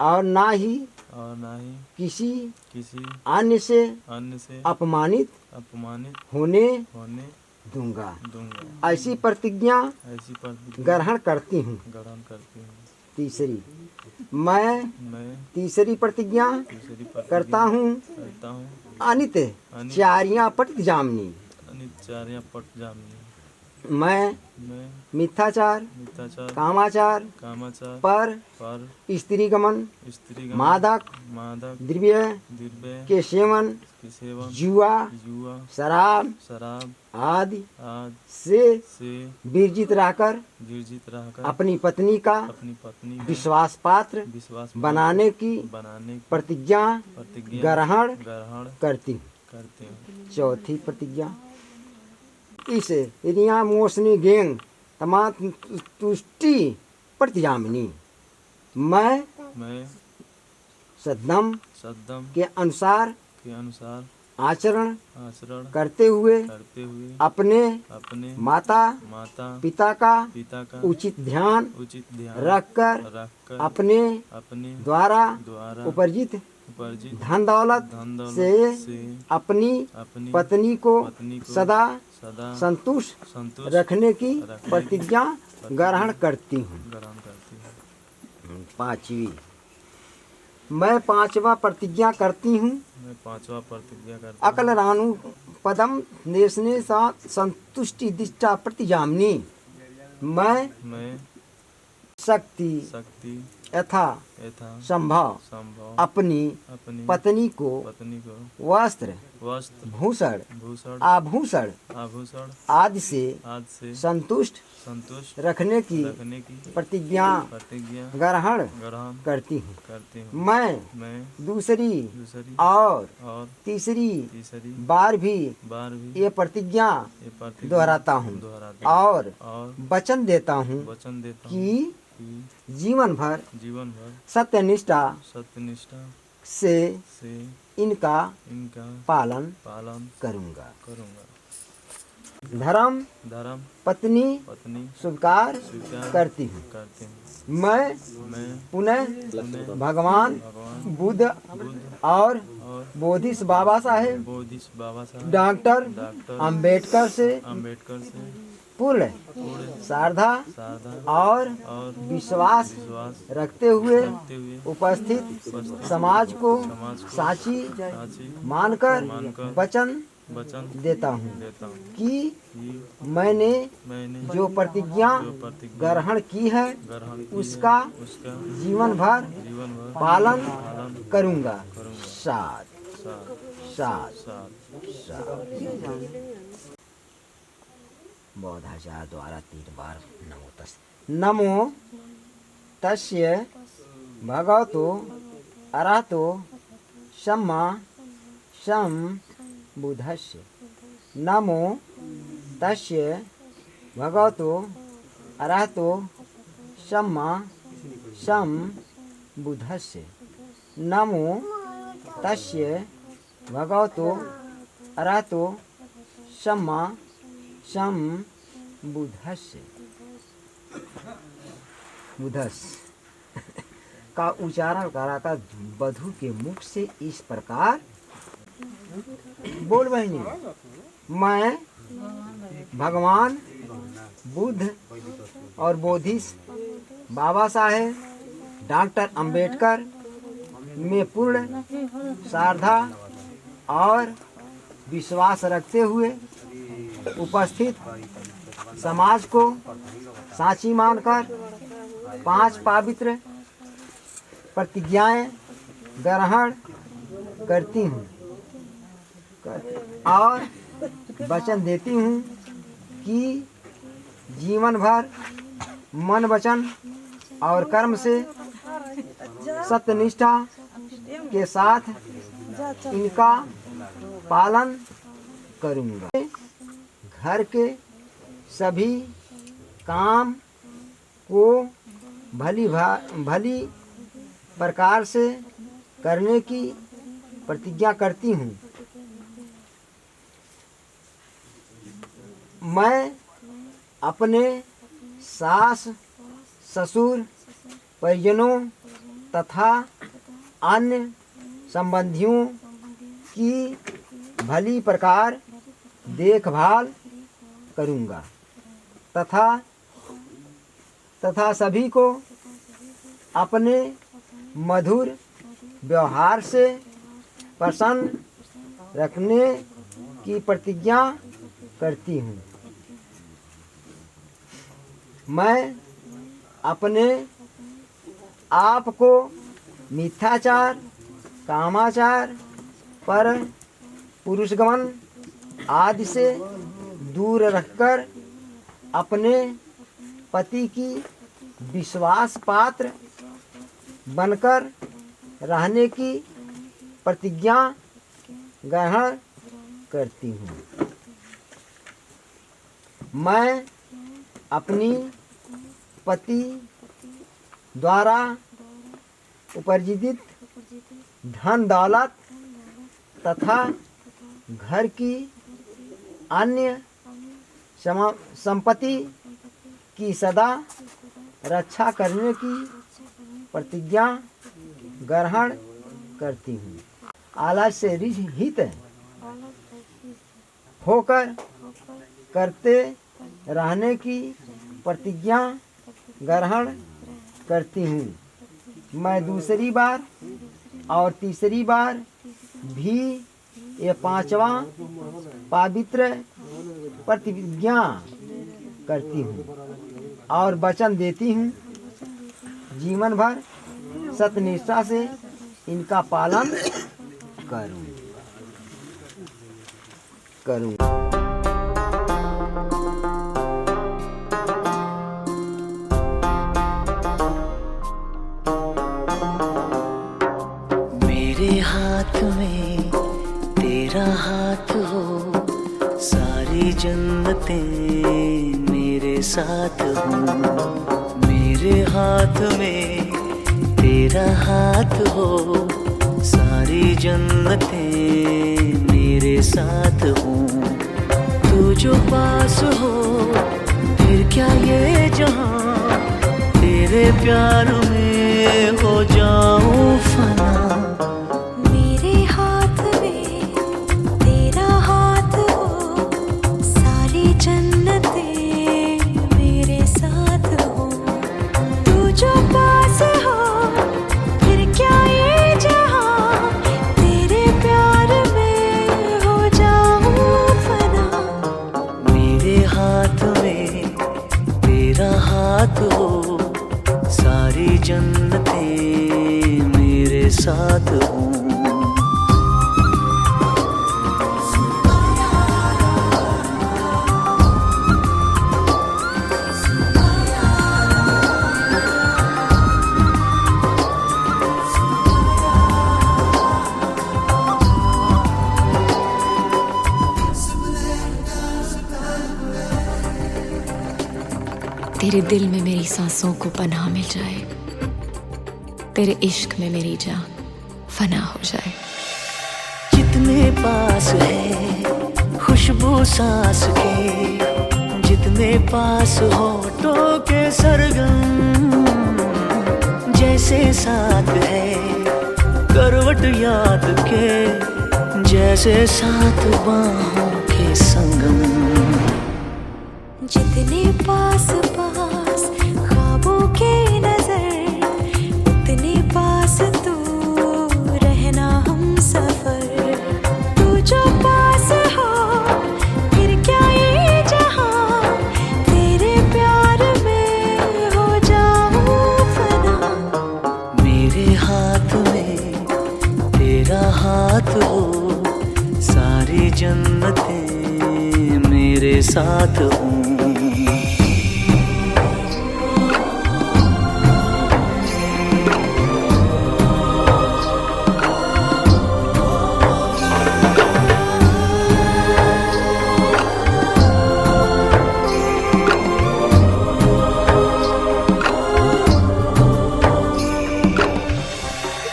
और ना ही किसी अन्य से अपमानित होने दूंगा। ऐसी प्रतिज्ञा ग्रहण करती हूँ। तीसरी, मैं तीसरी प्रतिज्ञा करता हूँ अनित्य चारियां प्रतिजामनी। मैं मिथ्याचार, कामाचार, पर स्त्री गमन, मादक द्रव्य के सेवन, जुआ, शराब आदि से विरजित रहकर अपनी पत्नी का विश्वास पात्र बनाने की प्रतिज्ञा ग्रहण करती हूँ। चौथी प्रतिज्ञा, इस रिया मोसनी गेंग तमाम तुष्टि प्रतिजामिनी। मैं सद्दम के अनुसार आचरण करते हुए अपने माता पिता का उचित ध्यान रखकर अपने द्वारा उपार्जित धन दौलत से अपनी पत्नी को सदा संतुष्ट रखने की प्रतिज्ञा ग्रहण करती हूँ। पांचवी, मैं पांचवा प्रतिज्ञा करती हूँ अकल रानु पदम नेसने सा संतुष्टि दिष्टा प्रतिजामनी। मैं शक्ति यथा संभव अपनी पत्नी को वस्त्र भूषण आभूषण आदि से संतुष्ट रखने की प्रतिज्ञा ग्रहण करती हूँ। मैं दूसरी और तीसरी बार भी ये प्रतिज्ञा दोहराता हूँ और वचन देता हूँ कि जीवन भर सत्यनिष्ठा से इनका पालन करूँगा। धर्म पत्नी स्वीकार करती हूँ। मैं पुनः भगवान बुद्ध और बोधिस बाबा साहेब डॉक्टर अंबेडकर से पूर्ण श्रद्धा और विश्वास रखते हुए उपस्थित समाज को साक्षी मानकर वचन देता हूँ कि मैंने जो प्रतिज्ञा ग्रहण की है उसका जीवन भर पालन करूँगा। साथ बौद्धाचार्य द्वारा 3 बार नमो तस्य भगवतो अरहतो सम्मा सम्बुद्धस्य। नमो तस्य भगवतो अरहतो सम्मा सम्बुद्धस्य। नमो तस्य भगवतो अरहतो सम्मा सम्बुद्धस्य। बुद्धस्य का उच्चारण कराकर वधू के मुख से इस प्रकार बोल बहिनी, मैं भगवान बुद्ध और बोधिस बाबा साहेब डॉक्टर अंबेडकर में पूर्ण श्रद्धा और विश्वास रखते हुए उपस्थित समाज को साक्षी मानकर 5 पवित्र प्रतिज्ञाएं ग्रहण करती हूँ और वचन देती हूँ कि जीवन भर मन वचन और कर्म से सत्यनिष्ठा के साथ इनका पालन करूँगा। घर के सभी काम को भली प्रकार से करने की प्रतिज्ञा करती हूँ। मैं अपने सास ससुर परिजनों तथा अन्य संबंधियों की भली प्रकार देखभाल करूँगा तथा सभी को अपने मधुर व्यवहार से प्रसन्न रखने की प्रतिज्ञा करती हूँ। मैं अपने आप को मिथ्याचार कामाचार पर पुरुषगमन आदि से दूर रखकर अपने पति की विश्वास पात्र बनकर रहने की प्रतिज्ञा ग्रहण करती हूँ। मैं अपनी पति द्वारा उपार्जित धन दौलत तथा घर की अन्य संपत्ति की सदा रक्षा करने की प्रतिज्ञा ग्रहण करती हूँ। आलस्य रहित होकर करते रहने की प्रतिज्ञा ग्रहण करती हूँ। मैं दूसरी बार और तीसरी बार भी ये 5वां पवित्र प्रतिज्ञा करती हूँ और वचन देती हूँ जीवन भर सत्यनिष्ठा से इनका पालन करूं। मेरे हाथ में तेरा हाथ हो, सारी जन्नतें मेरे साथ हो। मेरे हाथ में तेरा हाथ हो, सारी जन्नतें मेरे साथ हो। तू जो पास हो फिर क्या ये जहां, तेरे प्यार में हो जाऊं फना। मेरे हाथ में तेरा हाथ हो, सारी जन्नतें मेरे साथ हो। तू जो पास हो फिर क्या ये जहां, तेरे प्यार में हो जाऊं फना। मेरे हाथ में तेरा हाथ हो, सारी जन्नतें मेरे साथ हो। तेरे दिल में मेरी सांसों को पनाह मिल जाए, तेरे इश्क में मेरी जान फना हो जाए। जितने पास है खुशबू सांस के, जितने पास होठों के सरगम, जैसे साथ है करवट याद के, जैसे साथ बाहों के संगम। जितने पास पास ख्वाबों के नजर, उतने पास तू रहना हम सफर। तू जो पास हो फिर क्या ये जहां, तेरे प्यार में हो जाऊं फना। मेरे हाथ में तेरा हाथ हो, सारी जन्नतें मेरे साथ हो।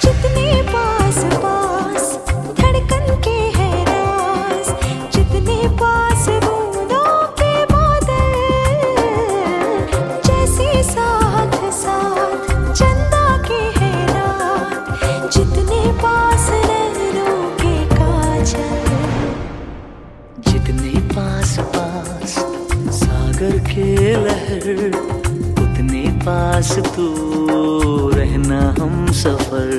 जितने पास पास धड़कन के है राज, जितने पास बूंदों के बादल, जैसे साथ साथ चंदा के है रात। जितने पास नैनों के काजल, जितने पास पास सागर के लहर, उतने पास तू रहना हम सफर।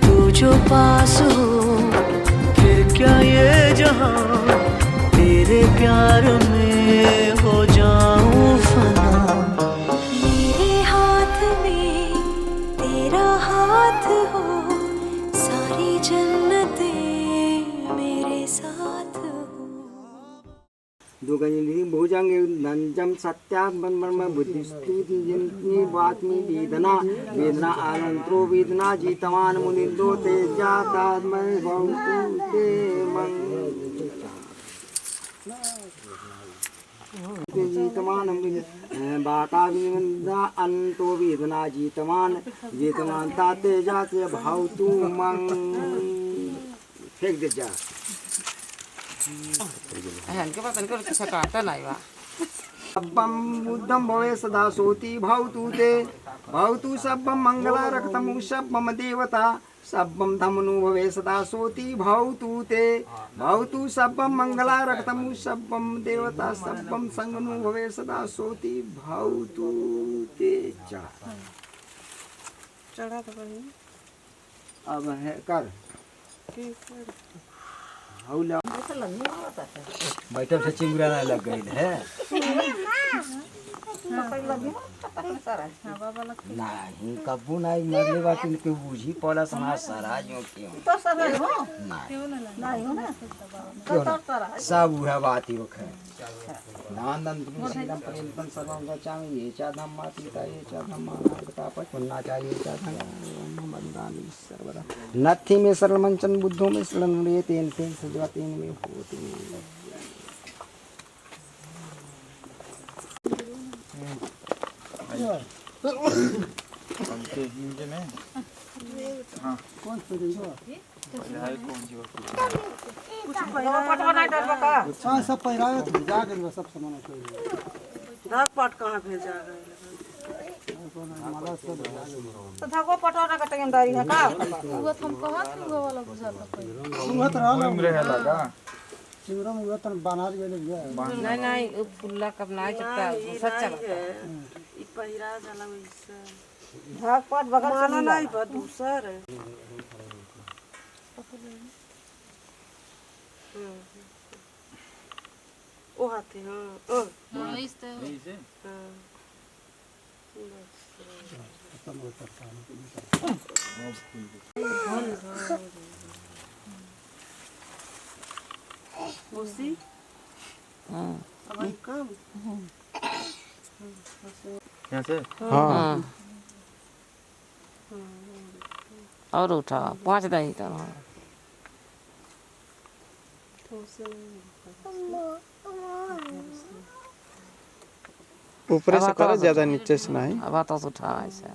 तू जो पास हो फिर क्या ये जहां, तेरे प्यार में हो जाऊं फना। मेरे हाथ में तेरा हाथ हो, सारी जन्नतें मेरे साथ हो। दुगंजि भुजंग नंजम सत्यात्म बुद्धिस्तुति वात्मी वेदना वेदना अनंतरो वेदना जीतवान मुनिंदो तेजातात्मय भवतु ते जीतवान बाटा वेदना अनंतो वेदना जीतवान जीतवान ता तेजा ते भवतु मंग। फेंक दे जा। सब्बं बुद्धं भवे सदा सोति भवतु ते भवतु सब्बं मंगलारक्तमु सब्बं देवता सब्बं धमनु भवे सदा सोति भवतु ते भवतु सब्बं मंगलारक्तमु सब्बं देवता सब्बं संगनु भवे सदा सोति भवतु ते। चढ़ा तो अब है कर बैठक से चिंगुराना लग गई है। नहीं कबू नहीं मरले बात इनके बूझी पड़ा समाज सारा जो क्यों सब वह बात ही रखे नांदन तुलसीदम पर्यंतम सर्वं गच्छामि ये च धम्मा सीता ये च धम्मा नागतापत पुन्ना चाहिए च धम्मा मंदानि सर्वदा नथि में सरल मंचन बुद्धों में सरल रे तेन तेन सजवा तेन में होती कौन सा हाँ सब पहरावे तो जा गए सब सामान धाक पाट कहाँ भेजा गए तो धागो पटवाना का टाइमदारी है का वो हम कहां से वो वाला बुझा लगा वो तो रहला लगा चिंगरा मुगा तन बनार गेले नहीं नहीं वो फुल्ला कब ना चपटा सच्चा है ई पहिरा जाला वैसे धाक पाट बगल माना नहीं पर दूसर है ओ हाथे हां इस से हां खत्म हो सकता है मोसी हां अब काम यहाँ से हाँ और उठा 5 दही तो ऊपर से करो ज्यादा नीचे से नहीं अब तो उठा ऐसे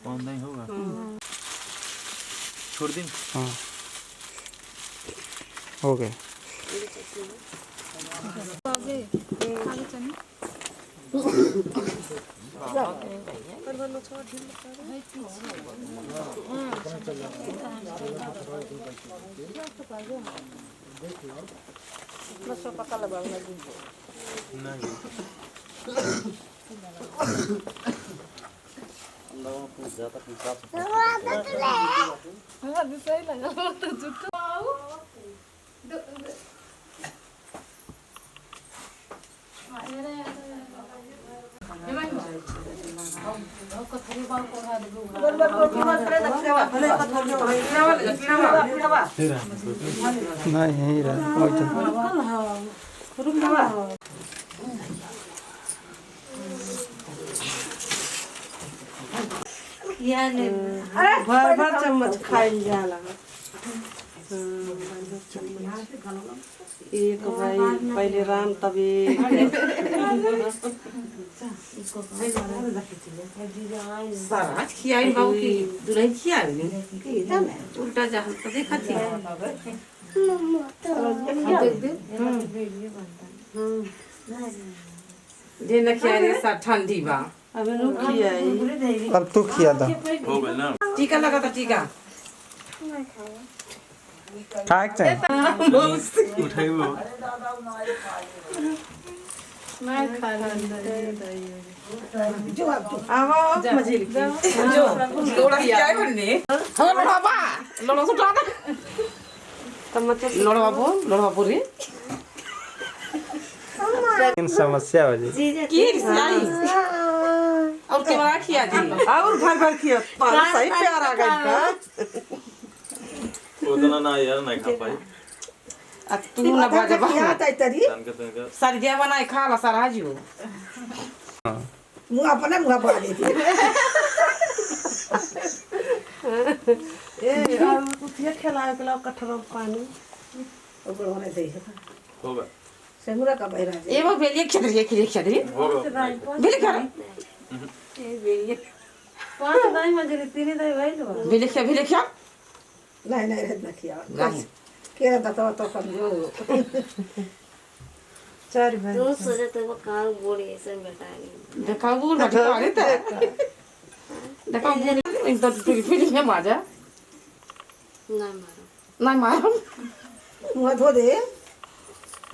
बंद नहीं होगा छोड़ दी हाँ हो गए नहीं यही रहा भर भर चम्मच खाइल जाला एक भाई पहले राम तभी सारा खियाई बाबू की दुल्हन खियाई उल्टा जहां तो देखा थी जे न खियाई सा ठंडी बा अबे नु खियाई अब तू खिया था टीका लगा था टीका ठीक है उठाइबो मैं खा जो आओ मजे जो लोड़ा खियाई बनने हो बाबा लोड़ा सुटा दे लोड़ा बाबू रे समस्या हो जी की रिसाई और कैमरा खिया जी और भर भर खिया सही प्यार आ गई का उतना ना यार नहीं खा पाई आ तू ना बाजा बा तरी तनका सर जे बनाई खा ला सर हाजियो मुंह अपने मुंह पा देती ए और कुछ ये खिलाओ के लाओ कठरो पानी ऊपर होने दे होगा सेमुरा का बहरा ए वो बेलिए खिदरी होगा बेली कर ए बेलिए 5 दाई मंजरी 3 दाई भाई लो बेली क्या नहीं रहत ना किया नहीं के तो समझो 4 भाई तो सोचे तो वो कार बोली ऐसे बताएंगे देखा बोल बता रहे थे देखा बोल एक तो फिल्म में मजा ना मारो मुंह धो दे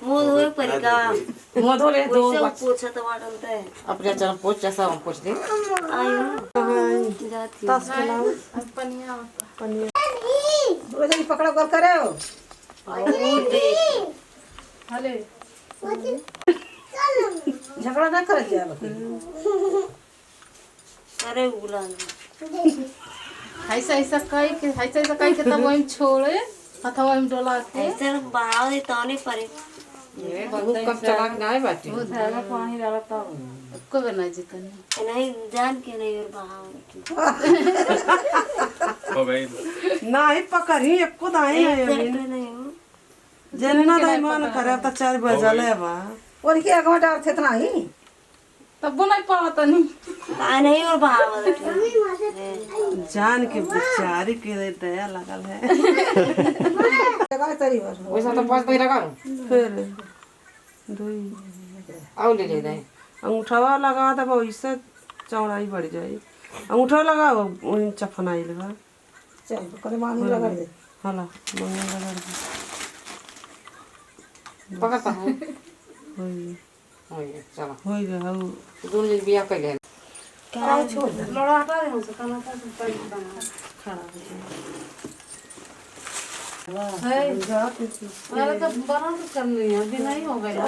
मुंह धोए परिका मुंह धो ले दो पोछा तो वाटलता है अपने चरण पोछ जैसा हम पोछ दे आयो जाती तस खिलाओ पनिया पनीर रोज पकड़ा कर करे हो हले झगड़ा ना करे जा अरे उगला ऐसा कई के तब वही छोड़े अथवा वही डोला के ऐसे बहाव दे तो नहीं परे कब चला के ना बाटी वो धागा पानी डाला तब को बना जितने नहीं जान के नहीं और बहाव हो गई नहीं पकड़ी एको दाई है नहीं हो जनना दाई मन करे त 4 बजे ले बा और के एक घंटा थे इतना ही तब नहीं पाता नहीं आ नहीं और बहाव जान के बेचारी के दया लगल है लगा तरी बस वैसा तो 5 पैसा का फिर दुई आओ ले ले दे अंगूठा लगा दे वैसे चौड़ाई बढ़ जाए अंगूठा लगा वही चफनाई लगा चल करे मांग लगा दे हाला मांग लगा दे पकड़ता है होई ओए चलो होई रे हाउ दोनों जन बियाह कर ले क्या छोड़ लड़ा हटा दे हमसे खाना खा खड़ा है अरे तो बना तो करनी है अभी नहीं हो गया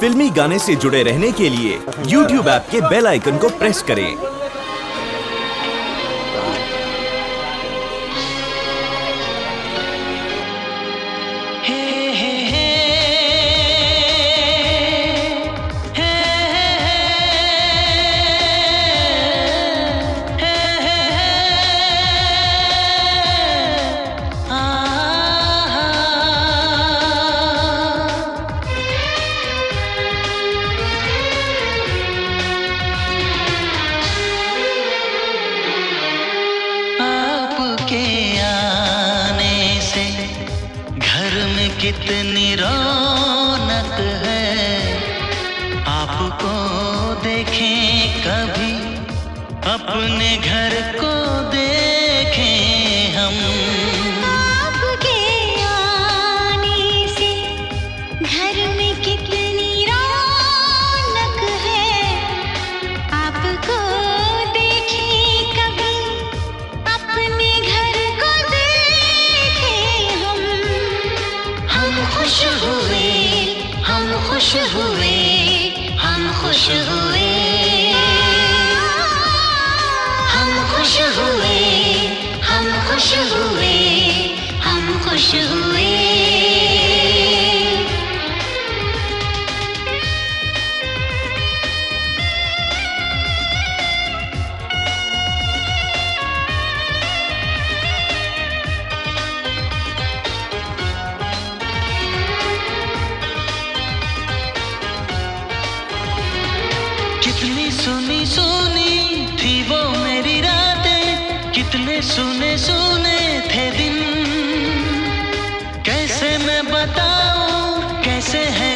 फिल्मी गाने से जुड़े रहने के लिए YouTube ऐप के बेल आइकन को प्रेस करें। कितनी रौनक है, आपको देखें कभी अपने घर को देखें हम। आपके आने से घर में कितनी रौनक है, आपको देखें कभी अपने घर को देखें हम। हम खुश हुए, हम खुश हुए, हम खुश हुए, हम खुश हुए, हम खुश हुए, हम खुश हुए। कितनी सुनी सुनी थी वो मेरी रातें, कितने सुने सुने थे दिन, कैसे मैं बताऊं कैसे है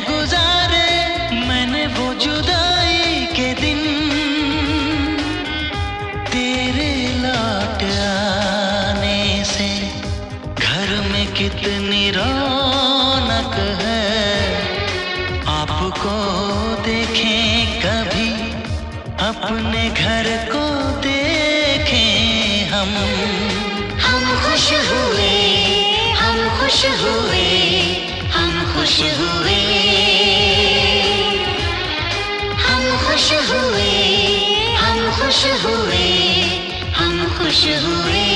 अपने घर को देखें हम खुश हुए, हम खुश हुए, हम खुश हुए, हम खुश हुए, हम खुश हुए, हम खुश हुए।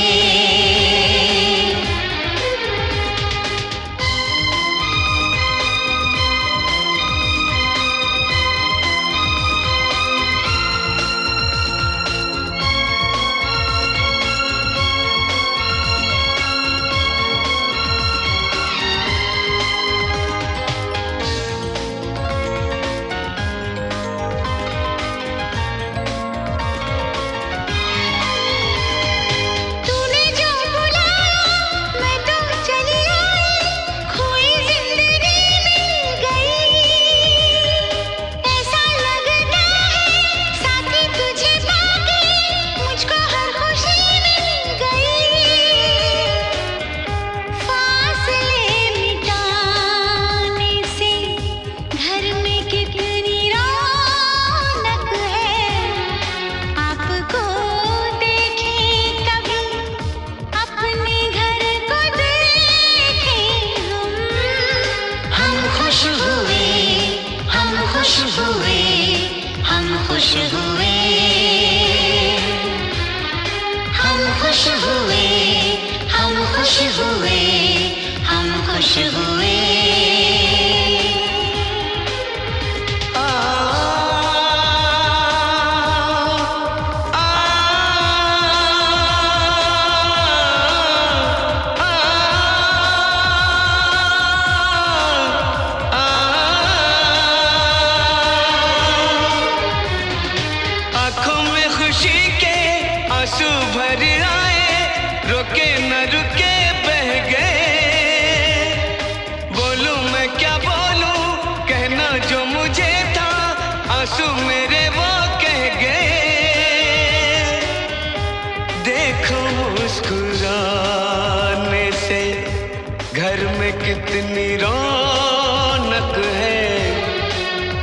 कितनी रौनक है,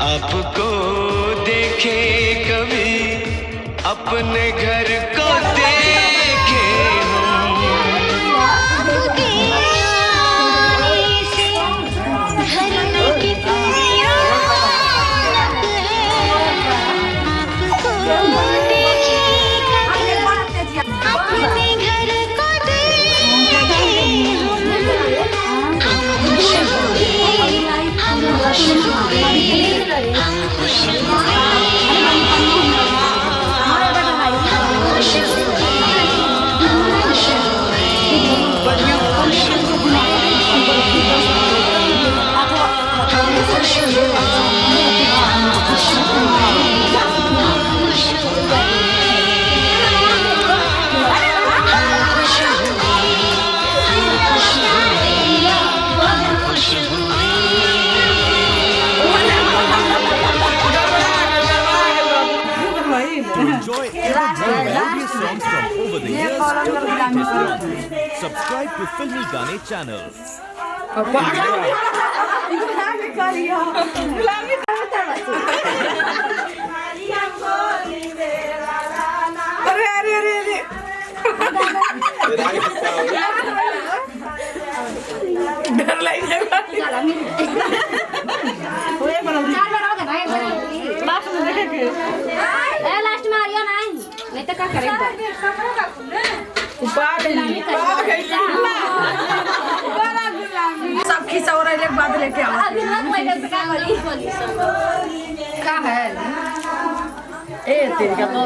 आपको देखे कभी अपने घर को देखे हम। Enjoy evergreen melodious songs from over the years to the latest ones. Subscribe to Filmy Gaane channel. Last में आरिया नहीं तो क्या करेगा सब खिचौरा ले बाद लेके आओ अभी ना पहले से क्या बोली का है ए तेरी का तो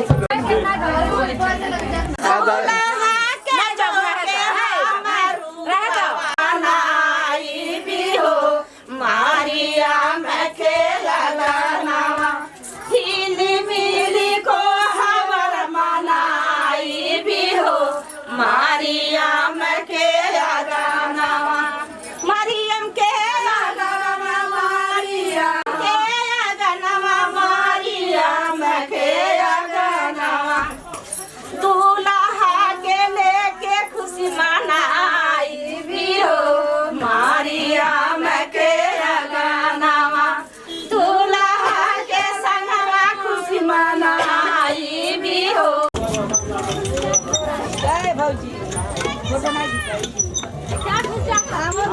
मना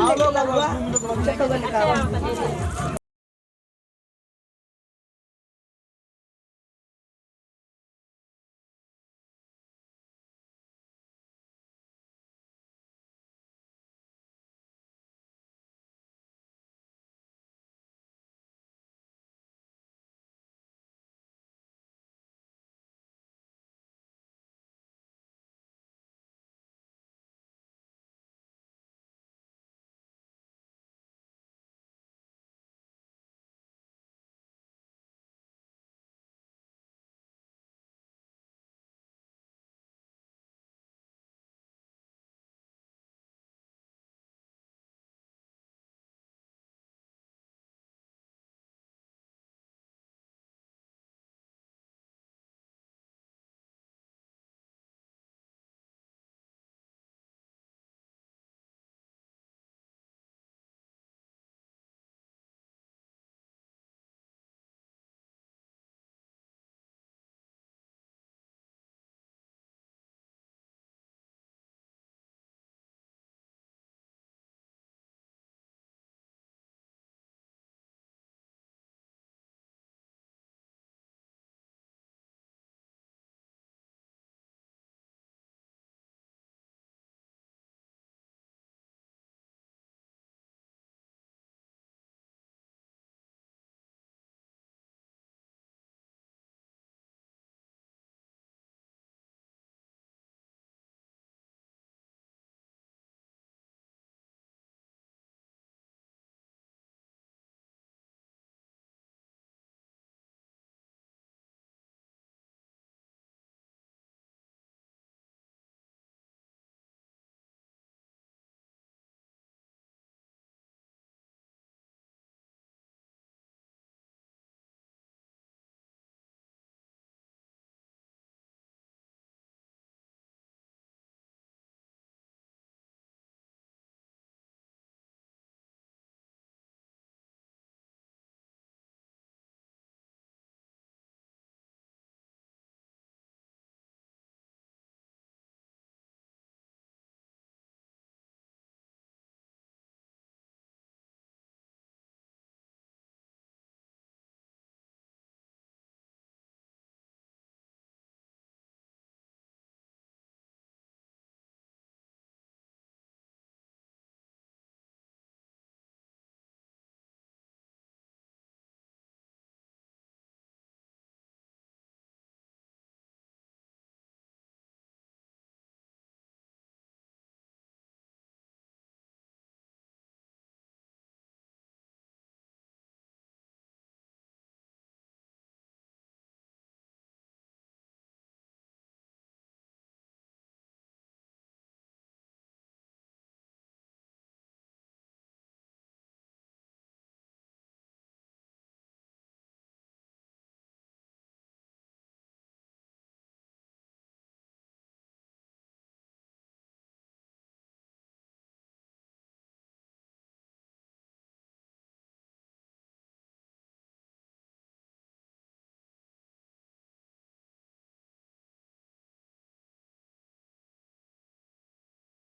लेके लगवा चटो लेके